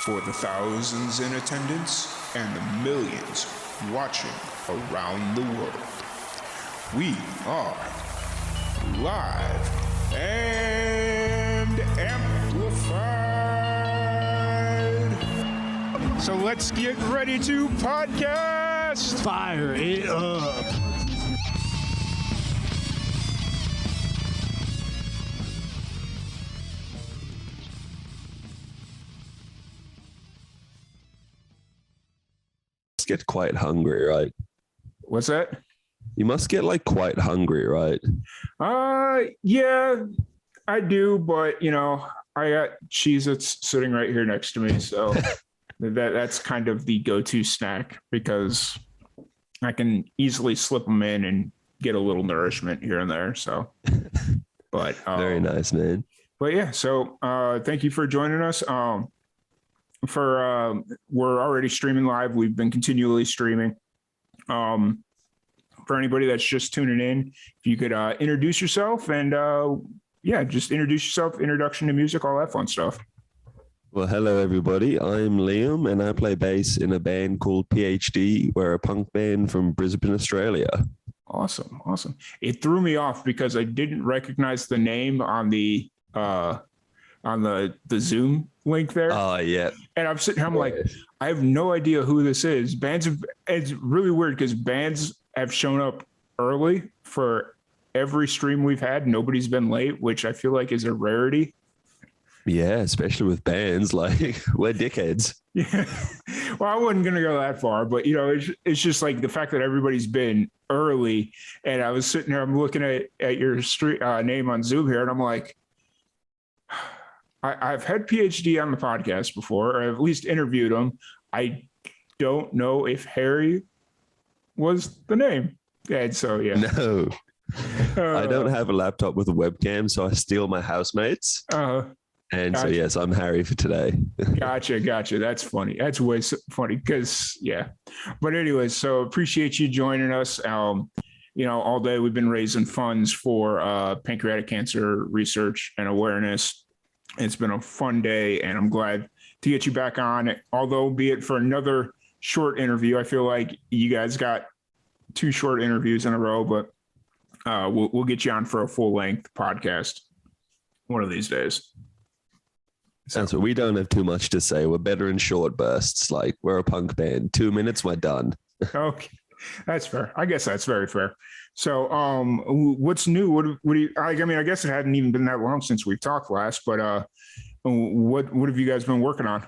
For the thousands in attendance and the millions watching around the world, we are live and amplified. So let's get ready to podcast. Fire it up. Get quite hungry, right? What's that? You must get like quite hungry, right? Yeah, I do, but you know, I got Cheez-Its sitting right here next to me, so that's kind of the go-to snack because I can easily slip them in and get a little nourishment here and there. So, but Very nice, man. But yeah, so thank you for joining us. We're already streaming live. We've been continually streaming. For anybody that's just tuning in, if you could introduce yourself and just introduce yourself, introduction to music, all that fun stuff. Well, hello everybody. I'm Liam and I play bass in a band called PhD. We're a punk band from Brisbane, Australia. Awesome. It threw me off because I didn't recognize the name on the Zoom link there. Oh, yeah. And I'm sitting here, I'm like, I have no idea who this is. It's really weird because bands have shown up early for every stream we've had. Nobody's been late, which I feel like is a rarity. Yeah, especially with bands, like we're dickheads. Yeah. Well, I wasn't going to go that far, but you know, it's just like the fact that everybody's been early. And I was sitting here, I'm looking at your name on Zoom here, and I'm like, I've had PhD on the podcast before, or at least interviewed him. I don't know if Harry was the name. And so, yeah. No, I don't have a laptop with a webcam, so I steal my housemates. And so, yes, I'm Harry for today. Gotcha. That's funny. That's way funny because, yeah. But anyways, so appreciate you joining us. You know, all day we've been raising funds for pancreatic cancer research and awareness. It's been a fun day, and I'm glad to get you back on, although be it for another short interview. I feel like you guys got 2 short interviews in a row, but we'll get you on for a full-length podcast one of these days. So we don't have too much to say. We're better in short bursts. Like, we're a punk band. 2 minutes, we're done. Okay. That's fair. I guess that's very fair. So, what's new? What do you? I mean, I guess it hadn't even been that long since we talked last. But what have you guys been working on?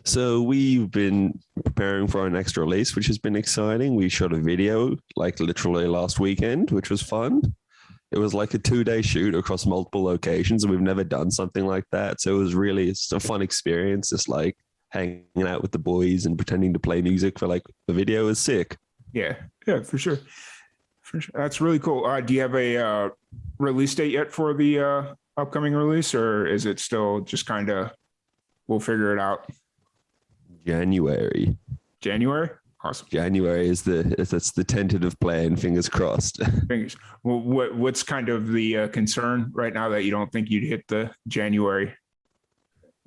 So we've been preparing for our next release, which has been exciting. We shot a video like literally last weekend, which was fun. It was like a 2-day shoot across multiple locations, and we've never done something like that. So it's a fun experience, just like hanging out with the boys and pretending to play music for like the video is sick. Yeah, for sure. That's really cool. Do you have a release date yet for the upcoming release, or is it still just kind of we'll figure it out? January. Awesome. January that's the tentative plan. Fingers crossed. Fingers. Well, what's kind of the concern right now that you don't think you'd hit the January?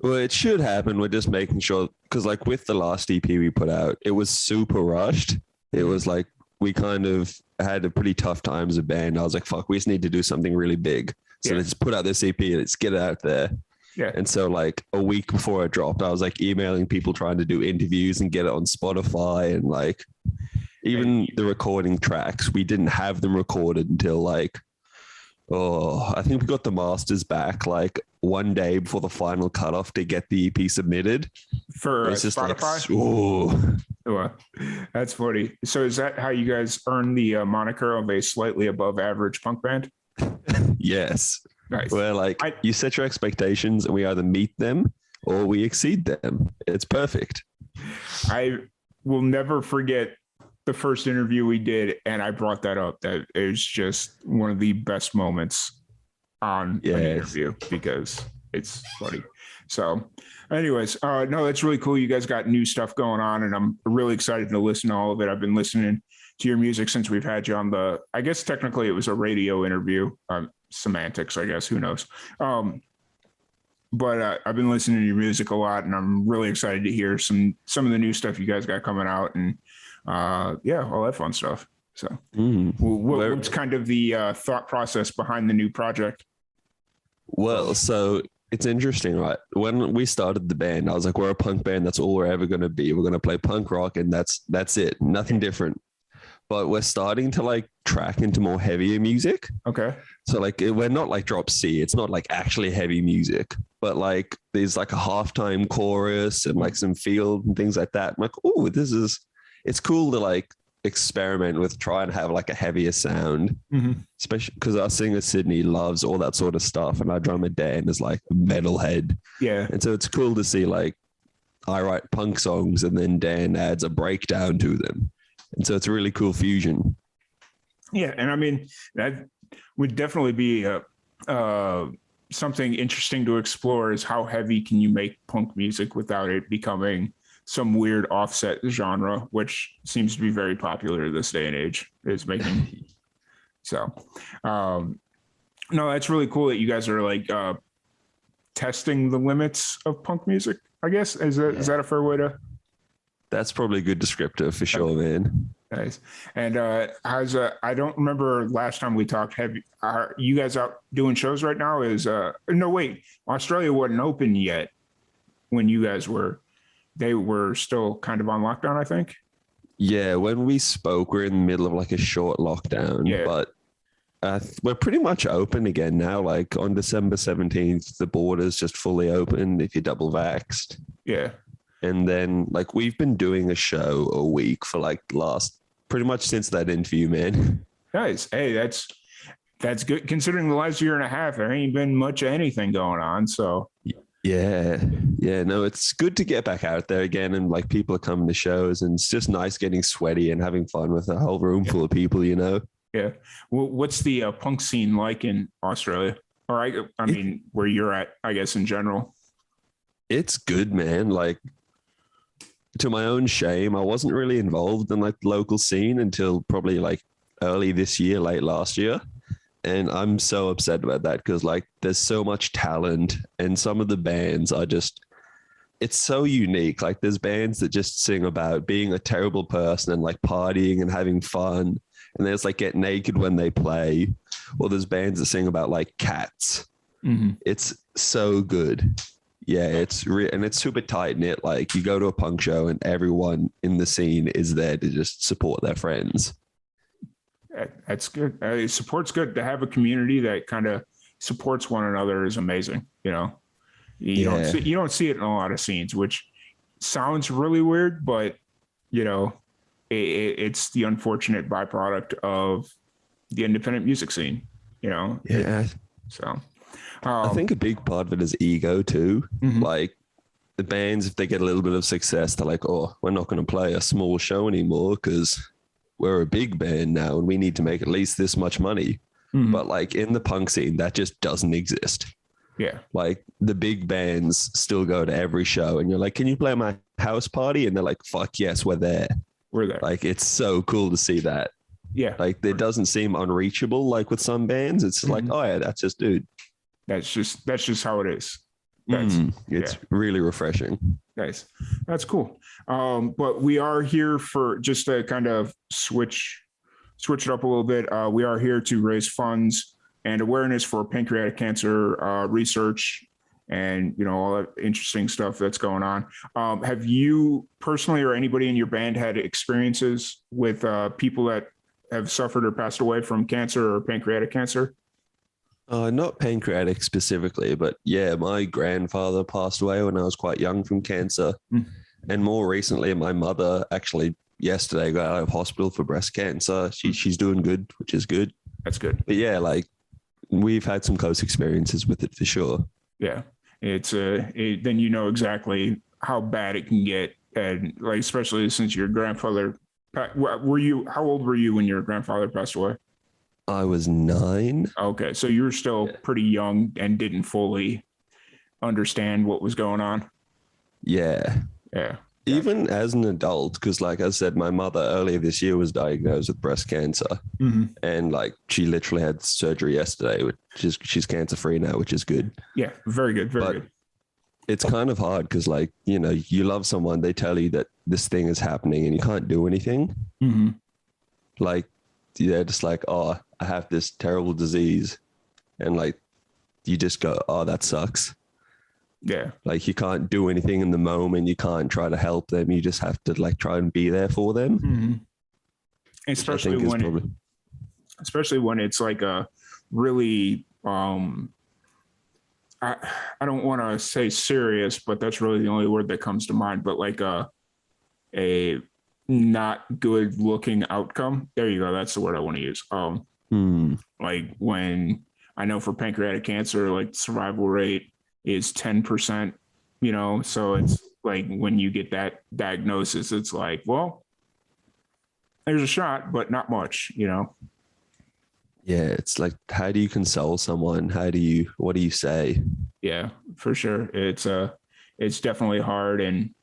Well, it should happen. We're just making sure, because like with the last EP we put out, it was super rushed. It was like we kind of had a pretty tough time as a band. I was like, fuck, we just need to do something really big. So let's put out this EP and let's get it out there. Yeah. And so like a week before it dropped, I was like emailing people trying to do interviews and get it on Spotify. And like even the recording tracks, we didn't have them recorded until like, I think we got the masters back like one day before the final cutoff to get the EP submitted. For Spotify? Oh, that's funny. So is that how you guys earn the moniker of a slightly above average punk band? Yes. Nice. Where like you set your expectations and we either meet them or we exceed them. It's perfect. I will never forget the first interview we did, and I brought that up. That it was just one of the best moments on an interview because it's funny. So anyways, no, that's really cool. You guys got new stuff going on, and I'm really excited to listen to all of it. I've been listening to your music since we've had you on I guess technically it was a radio interview. Semantics, I guess, who knows? but I've been listening to your music a lot, and I'm really excited to hear some of the new stuff you guys got coming out, and yeah, all that fun stuff. So, what's kind of the thought process behind the new project? Well, so it's interesting, right? When we started the band, I was like, we're a punk band. That's all we're ever going to be. We're going to play punk rock, and that's it. Nothing different. But we're starting to like track into more heavier music. Okay. So like we're not like Drop C. It's not like actually heavy music, but like there's like a halftime chorus and like some field and things like that. I'm like, oh, it's cool to like experiment with, try and have like a heavier sound, especially because our singer Sydney loves all that sort of stuff, and our drummer Dan is like a metalhead. Yeah. And so it's cool to see like I write punk songs and then Dan adds a breakdown to them. And so it's a really cool fusion. Yeah. And I mean, that would definitely be something interesting to explore, is how heavy can you make punk music without it becoming some weird offset genre, which seems to be very popular this day and age, is making. So, no, that's really cool that you guys are like testing the limits of punk music, I guess. Is that a fair way to? That's probably a good descriptor for sure, man. Nice. And I don't remember last time we talked. Are you guys out doing shows right now? No, wait, Australia wasn't open yet when you guys were. They were still kind of on lockdown, I think. Yeah, when we spoke, we're in the middle of like a short lockdown, but we're pretty much open again now. Like on December 17th, the border's just fully open if you're double vaxxed. Yeah. And then like we've been doing a show a week for like pretty much since that interview, man. Nice. Hey, that's good considering the last year and a half. There ain't been much of anything going on. So yeah, no, it's good to get back out there again, and like people are coming to shows, and it's just nice getting sweaty and having fun with a whole room full of people, you know. Yeah. Well, what's the punk scene like in Australia? Or I mean, where you're at, I guess, in general. It's good, man. Like, to my own shame, I wasn't really involved in like the local scene until probably like early this year, late last year. And I'm so upset about that because like there's so much talent, and some of the bands are just, it's so unique. Like there's bands that just sing about being a terrible person and like partying and having fun. And there's like get naked when they play. Or there's bands that sing about like cats. It's so good. Yeah, and it's super tight knit. Like you go to a punk show and everyone in the scene is there to just support their friends. That's good. Support's good. To have a community that kind of supports one another is amazing. You know, you don't see it in a lot of scenes, which sounds really weird, but you know, it's the unfortunate byproduct of the independent music scene. You know. Yeah. So. I think a big part of it is ego too. Like the bands, if they get a little bit of success, they're like, oh, we're not going to play a small show anymore because we're a big band now and we need to make at least this much money. But like in the punk scene, that just doesn't exist. Yeah. Like the big bands still go to every show and you're like, can you play my house party? And they're like, fuck yes, we're there. We're there. Like, it's so cool to see that. Yeah. Like it doesn't seem unreachable. Like with some bands, it's like, oh yeah, that's just dude. That's just how it is. It's really refreshing. Nice. That's cool. But we are here for just to kind of switch it up a little bit. We are here to raise funds and awareness for pancreatic cancer research and, you know, all that interesting stuff that's going on. Have you personally or anybody in your band had experiences with people that have suffered or passed away from cancer or pancreatic cancer? Not pancreatic specifically, but yeah, my grandfather passed away when I was quite young from cancer. And more recently, my mother actually yesterday got out of hospital for breast cancer. She's doing good, which is good. That's good. But yeah, like we've had some close experiences with it for sure. Yeah. It's then you know exactly how bad it can get. And like, especially since your grandfather, how old were you when your grandfather passed away? I was 9. Okay. So you were still pretty young and didn't fully understand what was going on. Yeah. Yeah. Gotcha. Even as an adult, because like I said, my mother earlier this year was diagnosed with breast cancer. And like she literally had surgery yesterday, which is she's cancer free now, which is good. Yeah. Very good. Very good. it's kind of hard because, like, you know, you love someone, they tell you that this thing is happening and you can't do anything. Mm-hmm. Like, they're just like, oh, I have this terrible disease. And like, you just go, oh, that sucks. Yeah. Like, you can't do anything in the moment. You can't try to help them. You just have to like try and be there for them. Mm-hmm. Especially when it's like a really, I don't want to say serious, but that's really the only word that comes to mind. But like a not good looking outcome. There you go. That's the word I want to use. Like when I know for pancreatic cancer, like survival rate is 10%, you know, so it's like when you get that diagnosis, it's like, well, there's a shot, but not much, you know? Yeah. It's like, how do you console someone? What do you say? Yeah, for sure. It's definitely hard and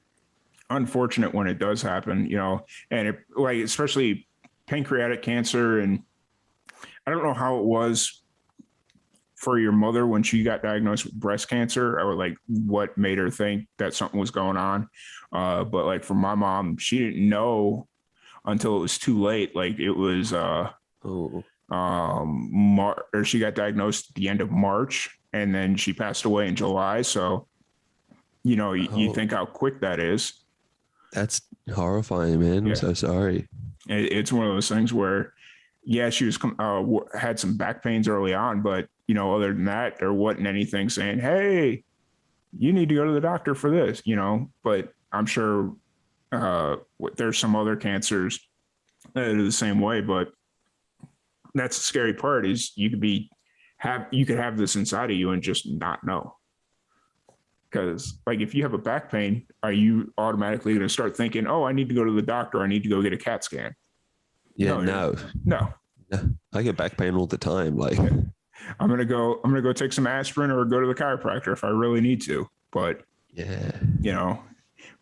unfortunate when it does happen, you know, and it like, especially pancreatic cancer. And I don't know how it was for your mother when she got diagnosed with breast cancer, or like what made her think that something was going on. But like for my mom, she didn't know until it was too late. Like it was, or she got diagnosed at the end of March and then she passed away in July. So, you know, you think how quick that is. That's horrifying, man. I'm so sorry. It's one of those things where, yeah, she was had some back pains early on, but you know, other than that, there wasn't anything saying, "Hey, you need to go to the doctor for this," you know. But I'm sure there's some other cancers that are the same way. But that's the scary part is you could have this inside of you and just not know. Because like if you have a back pain, are you automatically going to start thinking, "Oh, I need to go to the doctor. I need to go get a CAT scan"? Yeah, no. I get back pain all the time. Like, I'm gonna go take some aspirin or go to the chiropractor if I really need to. But yeah, you know,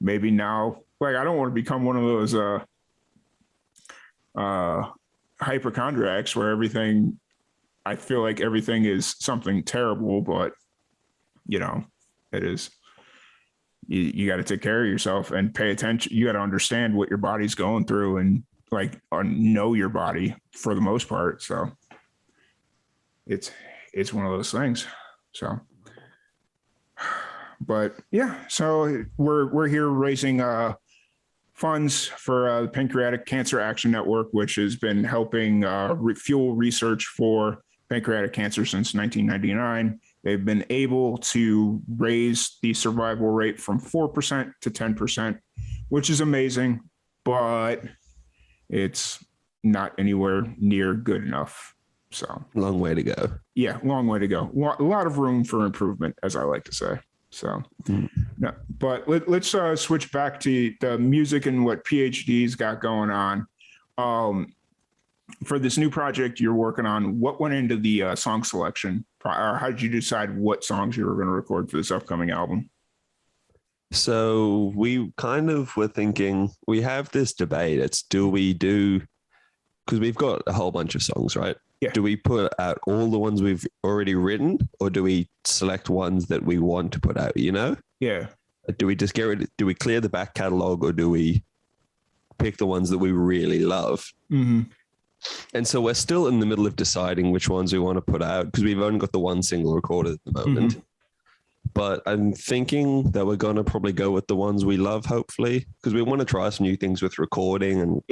maybe now, like I don't want to become one of those hypochondriacs where I feel like everything is something terrible, but you know, it is. You got to take care of yourself and pay attention. You got to understand what your body's going through and like know your body for the most part. So it's one of those things. So, but yeah, so we're here raising funds for the Pancreatic Cancer Action Network, which has been helping fuel research for pancreatic cancer since 1999. They've been able to raise the survival rate from 4% to 10%, which is amazing, but it's not anywhere near good enough. So long way to go. Yeah, long way to go. A lot of room for improvement, as I like to say. So, no, but let's switch back to the music and what PhD's got going on. For this new project you're working on, what went into the song selection? Or how did you decide what songs you were going to record for this upcoming album? So we kind of were thinking, we have this debate. It's because we've got a whole bunch of songs, right? Yeah. Do we put out all the ones we've already written, or do we select ones that we want to put out, you know? Yeah. Do we just do we clear the back catalog, or do we pick the ones that we really love? Mm-hmm. And so we're still in the middle of deciding which ones we want to put out because we've only got the one single recorded at the moment. Mm-hmm. But I'm thinking that we're going to probably go with the ones we love, hopefully, because we want to try some new things with recording and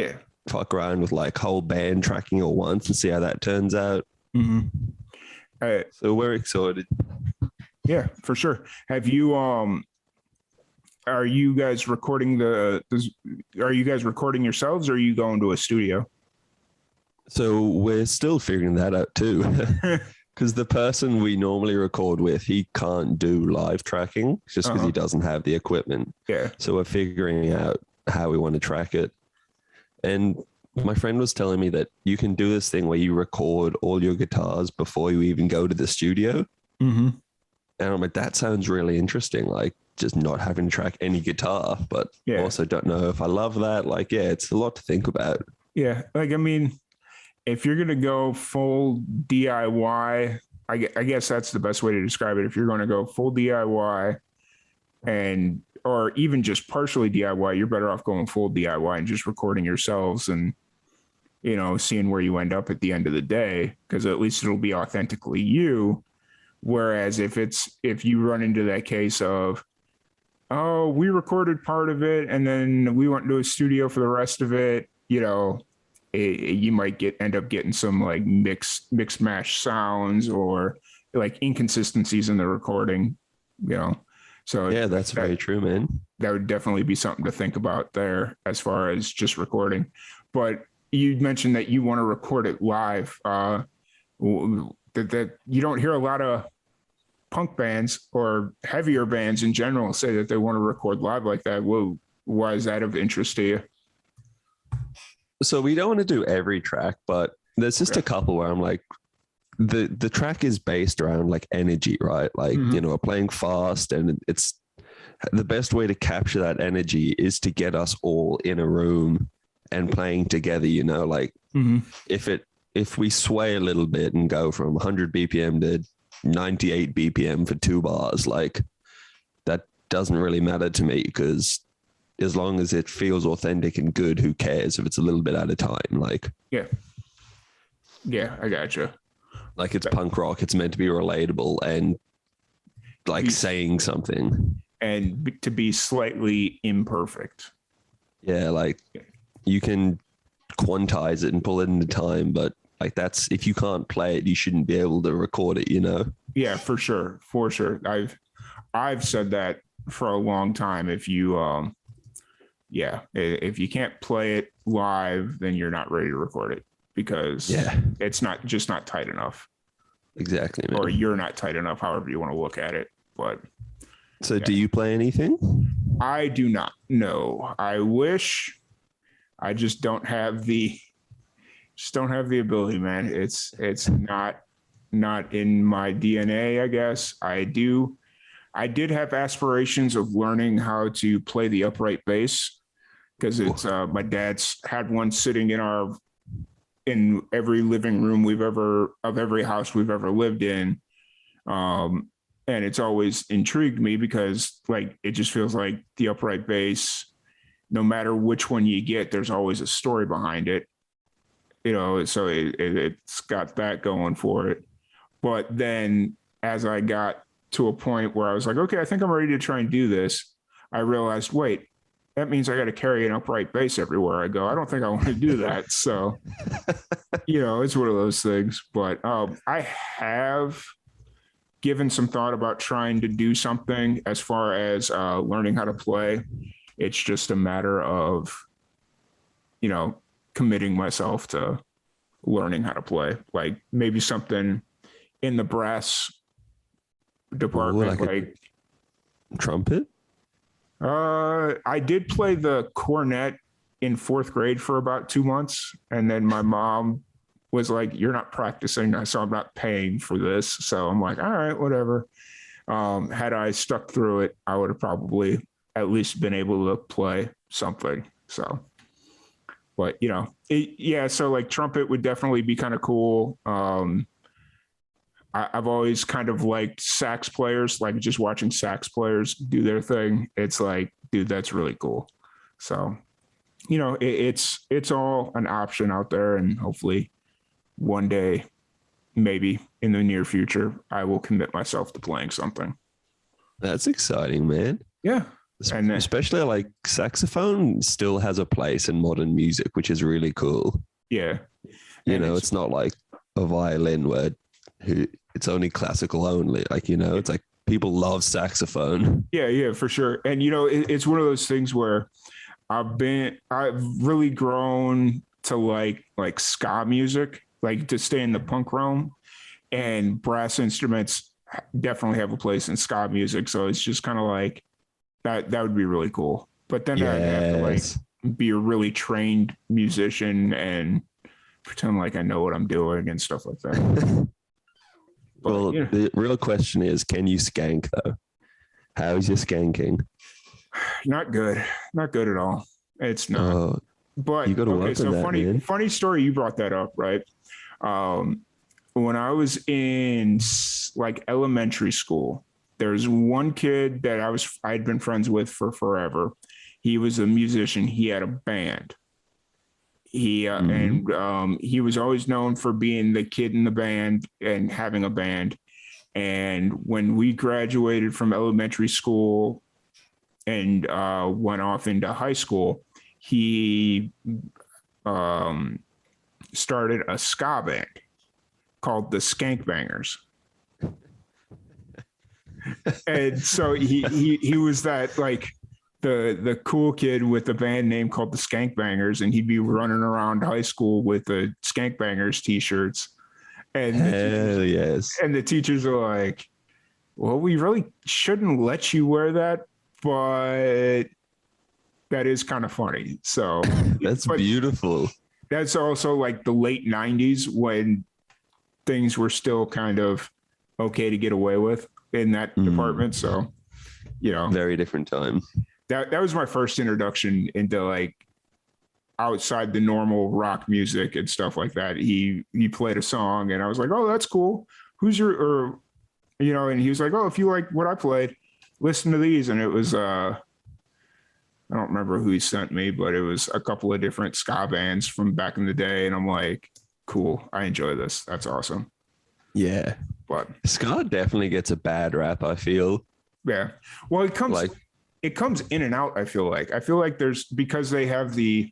fuck around with like whole band tracking at once and see how that turns out. Mm-hmm. So we're excited. Yeah, for sure. Have you, are you guys recording are you guys recording yourselves, or are you going to a studio? So we're still figuring that out too. Because the person we normally record with, he can't do live tracking just because he doesn't have the equipment. Yeah. So we're figuring out how we want to track it. And my friend was telling me that you can do this thing where you record all your guitars before you even go to the studio. Mm-hmm. And I'm like, that sounds really interesting. Like just not having to track any guitar, but also don't know if I love that. Like, yeah, it's a lot to think about. Yeah. Like, I mean, if you're going to go full DIY, I guess that's the best way to describe it. If you're going to go full DIY, and or even just partially DIY, you're better off going full DIY and just recording yourselves and, seeing where you end up at the end of the day, because at least it'll be authentically you. Whereas if you run into that case of, oh, we recorded part of it and then we went to a studio for the rest of it, you might end up getting some like mix mash sounds or like inconsistencies in the recording, So Yeah, that's very true, man. That would definitely be something to think about there as far as just recording. But you mentioned that you want to record it live. That you don't hear a lot of punk bands or heavier bands in general say that they want to record live like that. Whoa, why is that of interest to you? So we don't want to do every track, but there's just a couple where I'm like, the track is based around like energy, right? Like, we're playing fast, and it's the best way to capture that energy is to get us all in a room and playing together, like if we sway a little bit and go from 100 BPM to 98 BPM for 2 bars, like that doesn't really matter to me, because as long as it feels authentic and good, who cares if it's a little bit at a time? Like, yeah, I gotcha. Like, it's punk rock. It's meant to be relatable and like saying something, and to be slightly imperfect. Yeah, like you can quantize it and pull it into time, but like if you can't play it, you shouldn't be able to record it, Yeah, for sure. I've said that for a long time. If you if you can't play it live, then you're not ready to record it, because it's not tight enough. Exactly, man. Or you're not tight enough, however you want to look at it. But so do you play anything? I do not. No, I wish. I just don't have the ability, man. It's not in my DNA, I guess. I did have aspirations of learning how to play the upright bass, because it's my dad's had one sitting in every living room of every house we've ever lived in. And it's always intrigued me, because like it just feels like the upright bass, no matter which one you get, there's always a story behind it. So it's got that going for it. But then as I got to a point where I was like, okay, I think I'm ready to try and do this, I realized, wait, that means I got to carry an upright bass everywhere I go. I don't think I want to do that. So, it's one of those things. But I have given some thought about trying to do something as far as learning how to play. It's just a matter of, committing myself to learning how to play, like maybe something in the brass department. Like trumpet? I did play the cornet in 4th grade for about 2 months. And then my mom was like, you're not practicing, so I'm not paying for this. So I'm like, all right, whatever. Had I stuck through it, I would have probably at least been able to play something. So, but so like trumpet would definitely be kind of cool. I've always kind of liked sax players, like just watching sax players do their thing. It's like, dude, that's really cool. So, it's all an option out there, and hopefully one day, maybe in the near future, I will commit myself to playing something. That's exciting, man. Yeah. And especially like saxophone still has a place in modern music, which is really cool. Yeah. It's not like a violin where it's only classical only. Like, it's like people love saxophone. Yeah, for sure. And, it's one of those things where I've really grown to like ska music, like to stay in the punk realm, and brass instruments definitely have a place in ska music. So it's just kind of like that would be really cool. But then I'd have to like be a really trained musician and pretend like I know what I'm doing and stuff like that. But, the real question is, can you skank though? How is your skanking? Not good at all. It's not. But you got to work on that, funny story. You brought that up, right? When I was in like elementary school, there's one kid that I'd been friends with for forever. He was a musician. He had a band. He was always known for being the kid in the band and having a band. And when we graduated from elementary school and went off into high school, he started a ska band called the Skank Bangers. And so he was that like the cool kid with the band name called the Skank Bangers, and he'd be running around high school with the Skank Bangers t-shirts. And the teachers are like, well, we really shouldn't let you wear that, but that is kind of funny. So that's beautiful. That's also like the late 90s when things were still kind of okay to get away with in that department. So, very different time. That was my first introduction into like outside the normal rock music and stuff like that. He played a song and I was like, oh, that's cool. Who's your, and he was like, oh, if you like what I played, listen to these. And it was, I don't remember who he sent me, but it was a couple of different ska bands from back in the day. And I'm like, cool. I enjoy this. That's awesome. Yeah. But ska definitely gets a bad rap, I feel. Yeah. Well, it comes in and out. I feel like there's, because they have the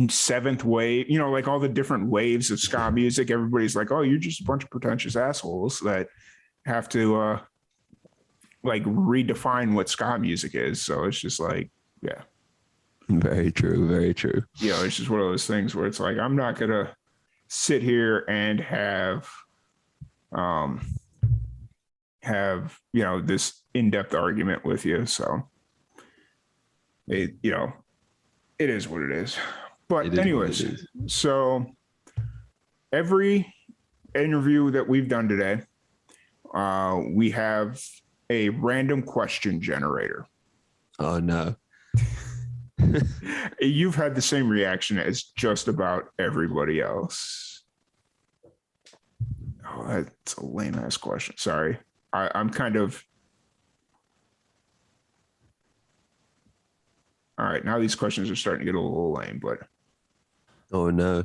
seventh wave, like all the different waves of ska music. Everybody's like, oh, you're just a bunch of pretentious assholes that have to like redefine what ska music is. So it's just like, yeah. Very true. Very true. It's just one of those things where it's like, I'm not going to sit here and have this in-depth argument with you. So it is what it is. But anyways, so every interview that we've done today, we have a random question generator. Oh no. You've had the same reaction as just about everybody else. Oh, that's a lame ass question. Sorry. I'm kind of. All right. Now these questions are starting to get a little lame, but. Oh no.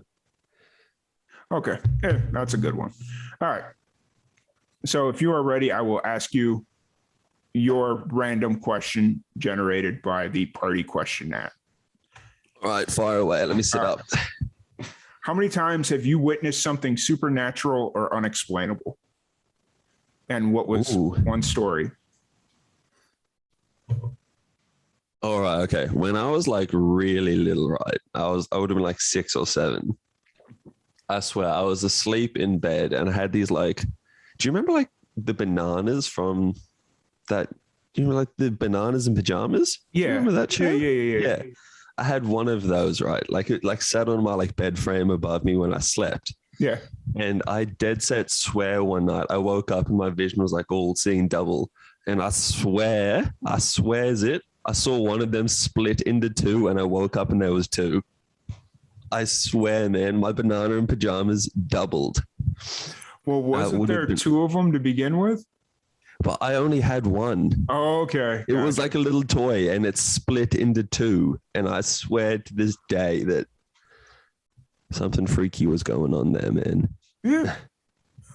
Okay. Yeah, that's a good one. All right. So if you are ready, I will ask you your random question generated by the Party Question app. All right, fire away. Let me sit up. How many times have you witnessed something supernatural or unexplainable? And what was one story? All right, okay. When I was like really little, right? I would have been like 6 or 7. I swear, I was asleep in bed and I had these like, do you remember like the bananas from that, like the bananas in pajamas? Yeah. Remember that show? Yeah. I had one of those, right? Like it like sat on my like bed frame above me when I slept. Yeah. And I dead set swear one night I woke up and my vision was like all seeing double. And I swears it, I saw one of them split into 2 and I woke up and there was 2. I swear, man, my banana in pajamas doubled. Well, wasn't there 2 of them to begin with? But I only had one. Oh, okay. It was like a little toy and it split into 2. And I swear to this day that something freaky was going on there, man. Yeah.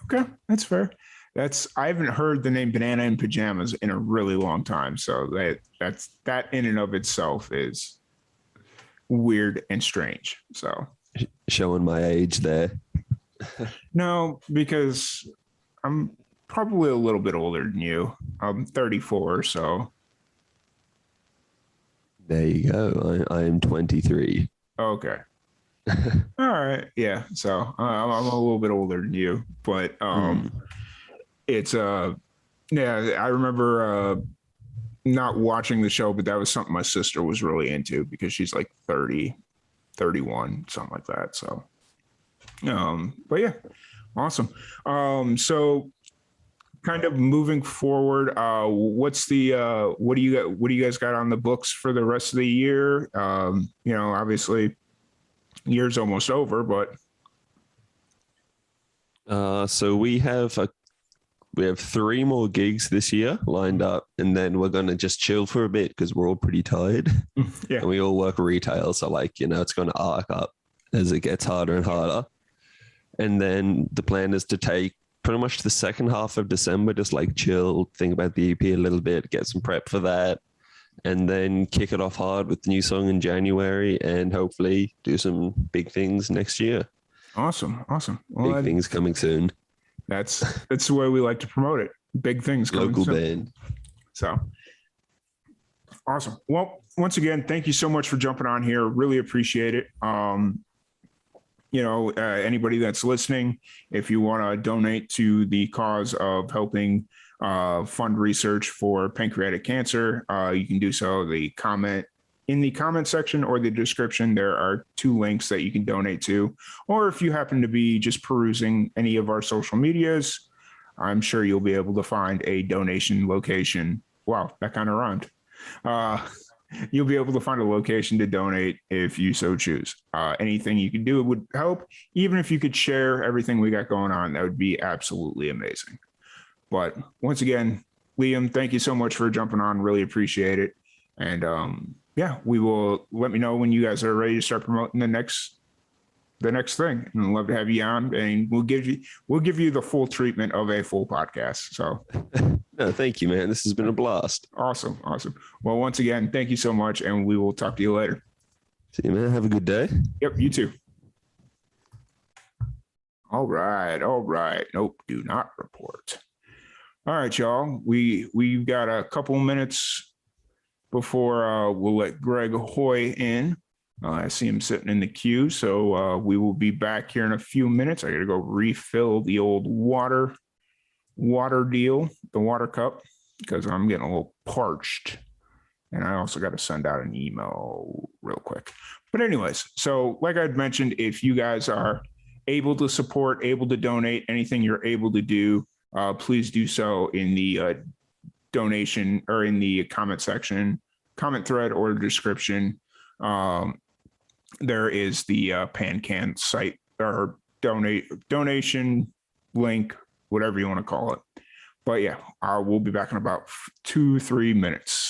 Okay. That's fair. I haven't heard the name Banana in Pajamas in a really long time. So that in and of itself is weird and strange. So showing my age there. No, because I'm probably a little bit older than you. I'm 34, so. There you go. I am 23. Okay. All right. Yeah. So I'm a little bit older than you, but it's yeah. I remember not watching the show, but that was something my sister was really into because she's like 30, 31, something like that. So, but yeah, awesome. So kind of moving forward, what do you guys got on the books for the rest of the year? Obviously year's almost over, but so we have We have 3 more gigs this year lined up, and then we're going to just chill for a bit because we're all pretty tired. Yeah. And we all work retail. So, it's going to arc up as it gets harder and harder. And then the plan is to take pretty much the second half of December, just chill, think about the EP a little bit, get some prep for that, and then kick it off hard with the new song in January and hopefully do some big things next year. Awesome. Well, big things coming soon. That's the way we like to promote it. Big things coming Local soon. band. So awesome. Well, once again, thank you so much for jumping on here. Really appreciate it. Anybody that's listening, if you want to donate to the cause of helping fund research for pancreatic cancer, you can do so. In the comment section or the description, there are 2 links that you can donate to. Or if you happen to be just perusing any of our social medias, I'm sure you'll be able to find a donation location. Wow, that kind of rhymed. You'll be able to find a location to donate if you so choose. Anything you can do would help. Even if you could share everything we got going on, that would be absolutely amazing. But once again, Liam, thank you so much for jumping on. Really appreciate it. And we will let me know when you guys are ready to start promoting the next thing. And I'd love to have you on, and we'll give you the full treatment of a full podcast. So no, thank you, man. This has been a blast. Awesome. Well, once again, thank you so much, and we will talk to you later. See you, man. Have a good day. Yep, you too. All right. Nope, do not report. All right, y'all. We've got a couple minutes before we'll let Greg Hoy in. I see him sitting in the queue, so we will be back here in a few minutes. I got to go refill the old water deal, the water cup, because I'm getting a little parched. And I also got to send out an email real quick. But anyways, so like I'd mentioned, if you guys are able to support, able to donate, anything you're able to do, please do so in the donation or in the comment section, comment thread, or description. There is the PanCan site or donation link, whatever you want to call it. But yeah, we'll be back in about 2-3 minutes.